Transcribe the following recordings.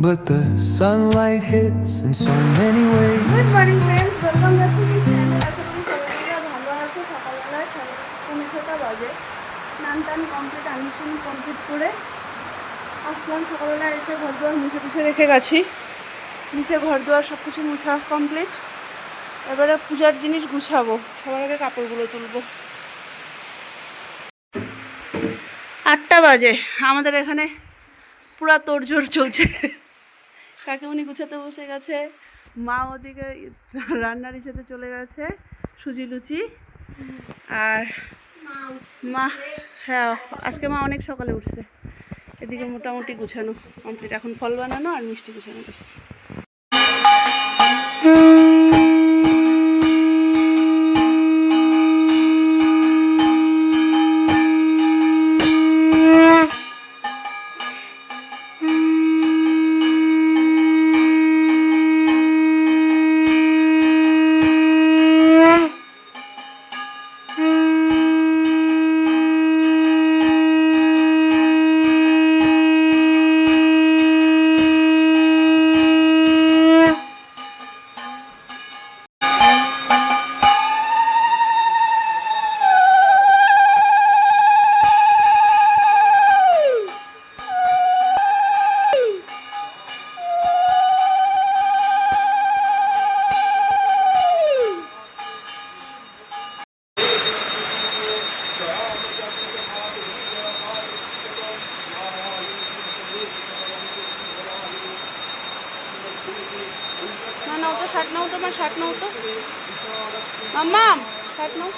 but the sunlight hits in so many ways. Good morning friends, welcome back to my channel. আশা করি সবাই ভালো আছে। সকালবেলা 6:30 বাজে। স্নান টান কমপ্লিট, আনসান কমপ্লিট করে আসলাম। সকালবেলা এসে ঘর দুয়ার মুছে টুছে রেখে গেছি। নিচে ঘর দুয়ার সব কিছু মুছা কমপ্লিট। এবারে পূজার জিনিস গুছাবো। সবার আগে কাপড়গুলো তুলবো। 8টা বাজে। আমাদের এখানে পুরা তোড়জোড় চলছে। কাকিমণি গুছাতে বসে গেছে, মা ওদিকে রান্নার সাথে চলে গেছে সুজি লুচি। আর মা, হ্যাঁ আজকে মা অনেক সকালে উঠছে। এদিকে মোটামুটি গুছানো কমপ্লিট, এখন ফল বানানো আর মিষ্টি গুছানো ব্যাস। নাও তো শার্ট নাও, তোমার শার্ট নাও তো মাম্মা, শার্ট নাও।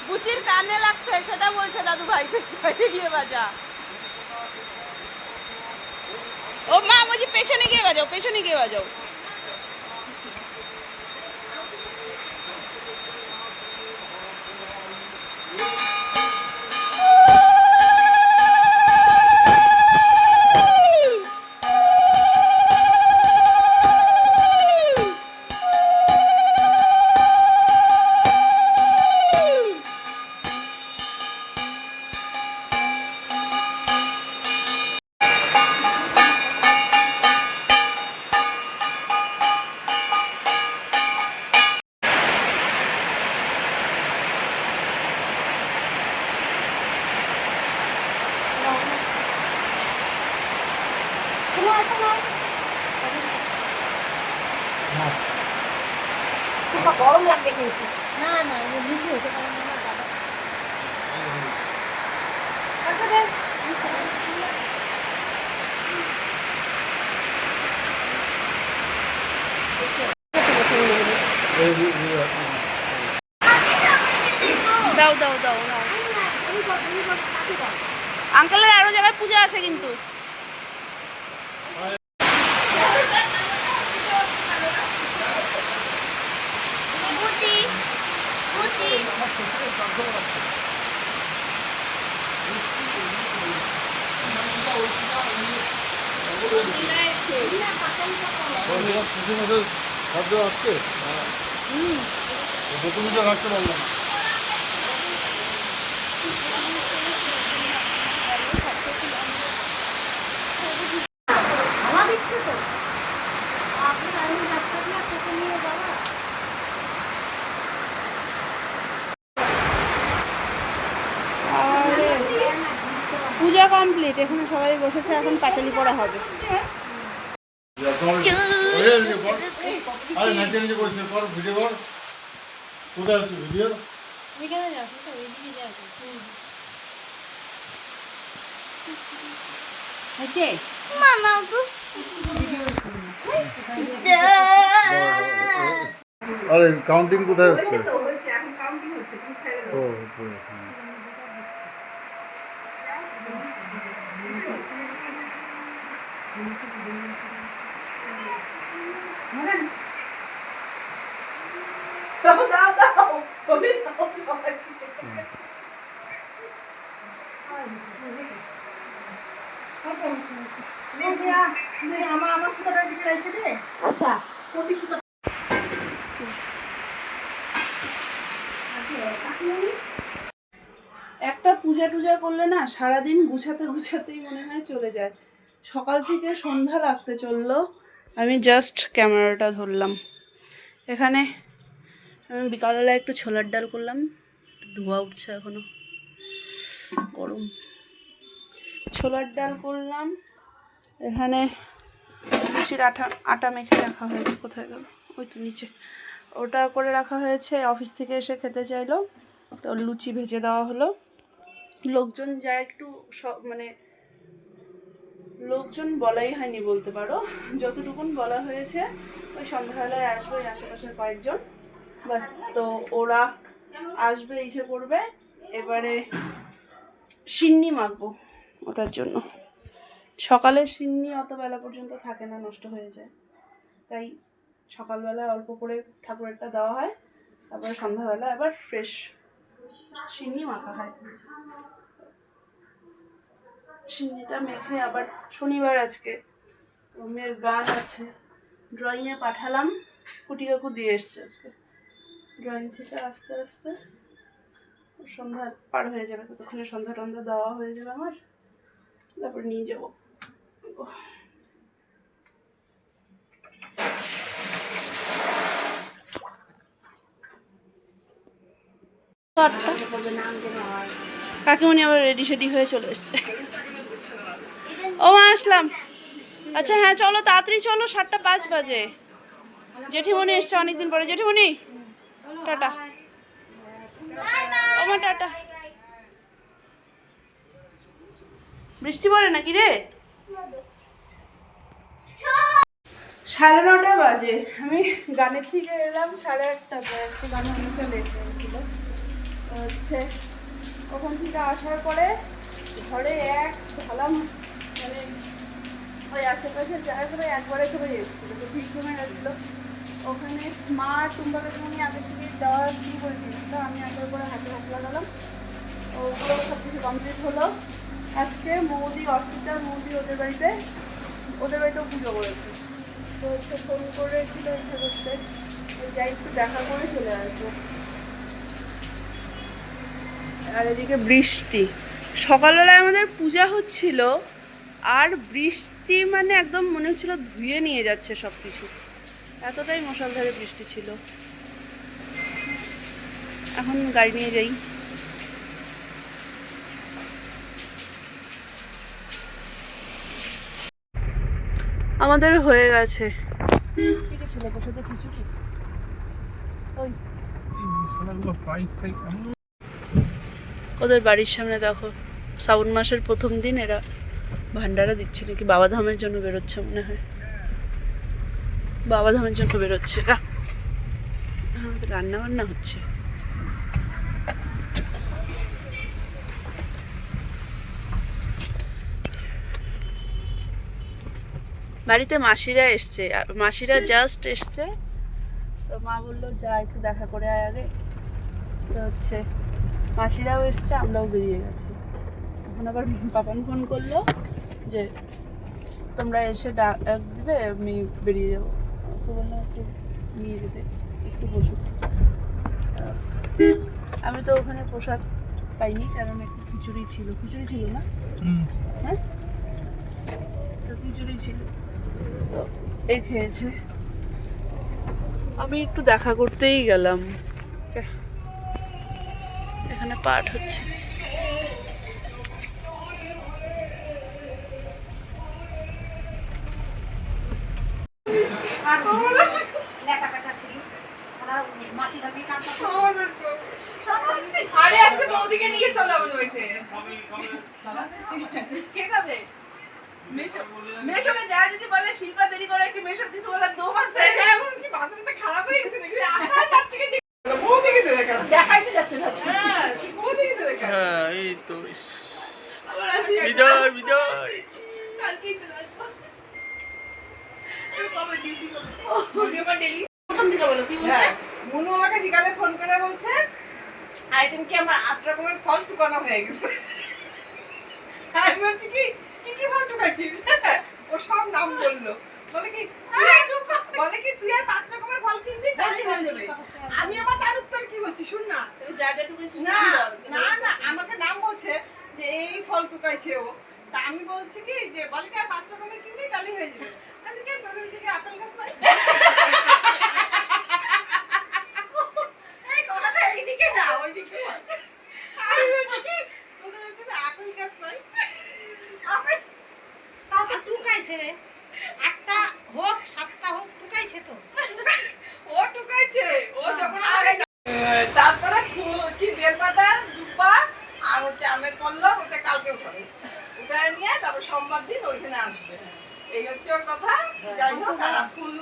বুচির কানে লাগছে সেটা বলছে দাদু ভাইকে, সাইডে গিয়ে বাজা। ও মা বলছি পেছনে গিয়ে বাজাও, পেছনে গিয়ে বাজাও। গরম লাগবে কিন্তু। না না, নিচে হতে পারে না দাদা। দাও দাও দাও দাও। আঙ্কেলের আরো জায়গায় পূজা আছে কিন্তু। রাখতে পারলাম। পূজা কমপ্লিট, এখানে সবাই বসেছে, এখন পাঁচালি পড়া হবে। আরে নাচে নাচে করছে, পর ভিডিও কর। কোথায় হচ্ছে ভিডিও? আরে কাউন্টিং কোথায় হচ্ছে? ও দাও দাও দাও তুমি দাও সবাইকে। আমার সুতোটা দিকে রেখে দে। আচ্ছা কোটি সুতো একটা পূজা টুজা করলে না সারাদিন গুছাতে গুছাতেই মনে হয় চলে যায়। সকাল থেকে সন্ধ্যা লাগতে চললো, আমি জাস্ট ক্যামেরাটা ধরলাম। এখানে আমি বিকালবেলা একটু ছোলার ডাল করলাম, ধোয়া উঠছে এখনো, গরম। ছোলার ডাল করলাম, এখানে লুচির আটা মেখে রাখা হয়েছে, কোথায় গেল ওই তো নিচে, ওটা করে রাখা হয়েছে। অফিস থেকে এসে খেতে চাইলো তো লুচি ভেজে দেওয়া হলো। লোকজন যা একটু মানে লোকজন বলাই হয়নি বলতে পারো, যতটুকুন বলা হয়েছে ওই সন্ধ্যাবেলায় আসবে ওই আশেপাশের কয়েকজন, বাস। তো ওরা আসবে, এসে করবে। এবারে সিন্নি মাখবো ওটার জন্য। সকালের সিন্নি অত বেলা পর্যন্ত থাকে না, নষ্ট হয়ে যায়, তাই সকালবেলায় অল্প করে ঠাকুরেরটা দেওয়া হয়, তারপরে সন্ধ্যাবেলা আবার ফ্রেশ সিন্নি মাখা হয়। সিন্নিটা মেখে আবার শনিবার আজকে মেয়ের গান আছে, ড্রয়িংয়ে পাঠালাম, কুটি কাকু দিয়ে এসছে আজকে। ড্রয়িং থেকে আস্তে আস্তে সন্ধ্যা পার হয়ে যাবে, ততক্ষণে সন্ধ্যা টন্ধা দেওয়া হয়ে যাবে আমার, তারপর নিয়ে যাবো। কাকিমণি আবার রেডি সেডি হয়ে চলে এসছে। ও মা আসলাম। আচ্ছা হ্যাঁ চলো তাড়াতাড়ি চলো, 7:05 বাজে। জেঠিমণি এসছে অনেকদিন পরে। জেঠিমণি টাটা। ও মা টাটা। বৃষ্টি পড়ে নাকি রে? 9:30 বাজে। আমি গানের থেকে এলাম 8:30 আজকে, গানে অনেকটা লেট হয়েছিল। হচ্ছে ওখান থেকে আসার পরে ঘরে এক ঢালাম, মানে ওই আশেপাশের জায়গাগুলো একবারে সবাই এসেছিলো, তো ভিড় জমে গেছিলো। ওখানে মা টুম্বাকে তুমি আগে থেকে দেওয়া শুরু করে দিয়েছিল, আমি একবার করে হাতে হাত লাগালাম, ওগুলো সব কিছু কমপ্লিট হলো। আজকে মৌদি, অর্চিতা মৌদি ওদের বাড়িতেও পুজো করেছে, তো হচ্ছে ফোন করেছিল ইচ্ছা করতে, যাই একটু দেখা করে চলে আসবো। আর এদিকে বৃষ্টি, সকালবেলায় আমাদের পূজা হচ্ছিল আর বৃষ্টি মানে একদম মনে হচ্ছিল ধুয়ে নিয়ে যাচ্ছে সব কিছু, এতটাই মুষলধারে বৃষ্টি ছিল। এখন গাড়ি নিয়ে যাই। আমাদের হয়ে গেছে। ওদের বাড়ির সামনে দেখো, শ্রাবণ মাসের প্রথম দিন এরা ভান্ডারা দিচ্ছে নাকি, বাবাধামের জন্য বেরোচ্ছে মনে হয়, বাবাধামের জন্য বেরোচ্ছে এরা। আমাদের রান্না বান্না হচ্ছে। বাড়িতে মাসিরা এসছে, মাসিরা জাস্ট এসছে, তো মা বললো যা একটু দেখা করে আয় আগে, তো হচ্ছে মাসিরাও এসছে, আমরাও বেরিয়ে গেছি। এখন আবার পাপান ফোন করলো যে তোমরা এসে ডাক দিবে, আমি বেরিয়ে যাবো। তো বললাম একটু নিয়ে যেতে, একটু বসুক। আমি তো ওখানে পোশাক পাইনি, কারণ একটু খিচুড়ি ছিল না, হ্যাঁ তো খিচুড়ি ছিল, তো এই খেয়েছে। আমি একটু দেখা করতেই গেলাম, এখানে পাঠ হচ্ছে। আরে আজকে বৌদিকে নিয়ে চলে যাবো বলছে। কে খাবে? মেশোকে যা যদি বলে শিল্পা দেরি করেছে, মেশোর কিছু বলার দম আছে? এখন কি বাজারটা খারাপ হয়ে গেছে নাকি? আসার পর থেকে বৌদিকে তো দেখাইতে যাচ্ছে না। হ্যাঁ, বৌদিকে তো দেখা। হ্যাঁ এই তো আবার আসি। বিজয় কালকেই চলে আসবো। কবে ডিউটি করবে? বৌদি আবার ডেলি প্রথম থেকে বলো কি বলছে? মুনু আমাকে বিকালে ফোন করে বলছে আইটেম কি আমার 8 রকমের ফল টুকানো হয়ে গেছে। আমি বলছি কি কি কি ফল টুকাইছিস? ও সব নাম বললো। বলে কি তুই আর 5 রকমের ফল কিনবি তাহলে হয়ে যাবে। আমি আবার তার উত্তর কি বলছি শুন না। যা যা টুকেছিস না না না আমাকে নাম বলছে যে এই ফল টুকাইছে ও। তা আমি বলছি কি যে বলে কি আর 5 রকমের কিনবি তাহলে হয়ে যাবে। আচ্ছা কেন তোর ওইদিকে আপেল গাছ নাই? এই কথাটা এইদিকে না ওইদিকে বল। আমি বলছি কি তোদের ওইদিকে আপেল গাছ নাই? আপেল তাও তো টুকাইছে রে, একটা হোক 7টা হোক টুকাইছে তো। ও টুকাইছে ও যখন তারপরে ফুল কি বেলপাতা দুপা আর হচ্ছে আমের পল্লব ওটা কালকে উঠাবে ওটা নিয়ে তারপর সোমবার দিন ওইখানে আসবে এই হচ্ছে ওর কথা যাই হোক আর ফুল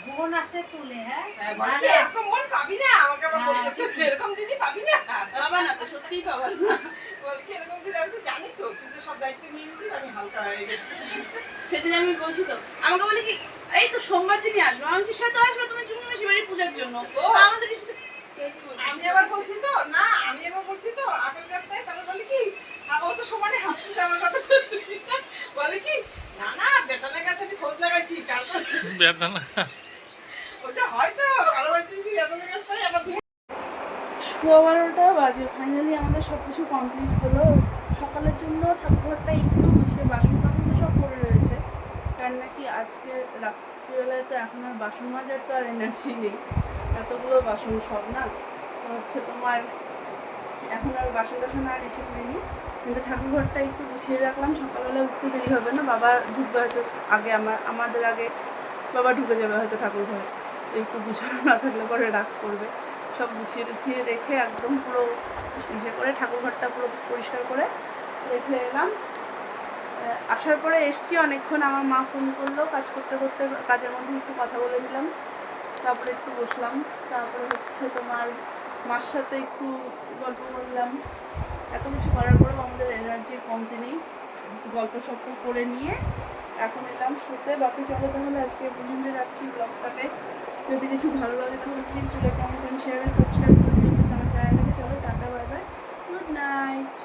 বোন আছে তুলে, হ্যাঁ বলছি এরকম মন পাবি না আমাকে আবার বলতেছে এরকম দিদি পাবি না বাবা না তো সত্যিই বাবা না। বলছি এরকম দিদি আমি বলছি, জানি তো তুই তো সব দায়িত্ব নিয়ে নিয়েছিস আমি হালকা হয়ে গেছি সেদিন আমি বলছি তো আমাকে বলে কি এই তো সোমবার দিনই আসবে। আমি বলছি সে তো আসবে তুমি চুমকি মাসি বাড়ি পূজার জন্য। ও। আমাদের সাথে আমি আবার বলছি তো না আমি আবার বলছি তো আপেল গাছ নাই তারপর বলে কি ও তো সমানে হাসতেছে আমার কথা শুনে বলে কি না না বেতনের গাছ আমি খোঁজ লাগাইছি তারপর বেদনা ওটা হয়তো কারো বাড়িতে যদি বেতনের গাছ পাই আবার 12:15 বাজে। ফাইনালি আমাদের সব কিছু কমপ্লিট হলো। সকালের জন্য ঠাকুরঘরটা একটু গুছিয়ে বাসন টাসন সব পড়ে রয়েছে, কারণ নাকি আজকে রাত্রিবেলায় তো এখন আর বাসন মাজার তো আর এনার্জি নেই, এতগুলো বাসন সব না। তো হচ্ছে তোমার এখন আর বাসন টাসন আর এসে করিনি, কিন্তু ঠাকুরঘরটা একটু গুছিয়ে রাখলাম। সকালবেলা উঠতে দেরি হবে না, বাবা ঢুকবে হয়তো আগে, আমাদের আগে বাবা ঢুকে যাবে হয়তো ঠাকুরঘর। একটু গুছানো না থাকলে পরে রাগ করবে। সব গুছিয়ে টুছিয়ে রেখে একদম পুরো ইয়ে করে ঠাকুরঘরটা পুরো পরিষ্কার করে রেখে এলাম। আসার পরে এসছি অনেকক্ষণ, আমার মা ফোন করলো, কাজ করতে করতে কাজের মধ্যে একটু কথা বলে দিলাম, তারপরে একটু বসলাম, তারপরে হচ্ছে তোমার মার সাথে একটু গল্প করলাম। এত কিছু করার পরেও আমাদের এনার্জির কমতি নেই, গল্প সল্প করে নিয়ে এখন এলাম শুতে। বাকি চলো তাহলে আজকে পর্যন্ত রাখছি ব্লগটাকে। যদি কিছু ভালো লাগে তাহলে please do like, comment, share, subscribe করে দিও প্লিজ আমার চ্যানেলটাকে। চলো tata, bye bye, good night.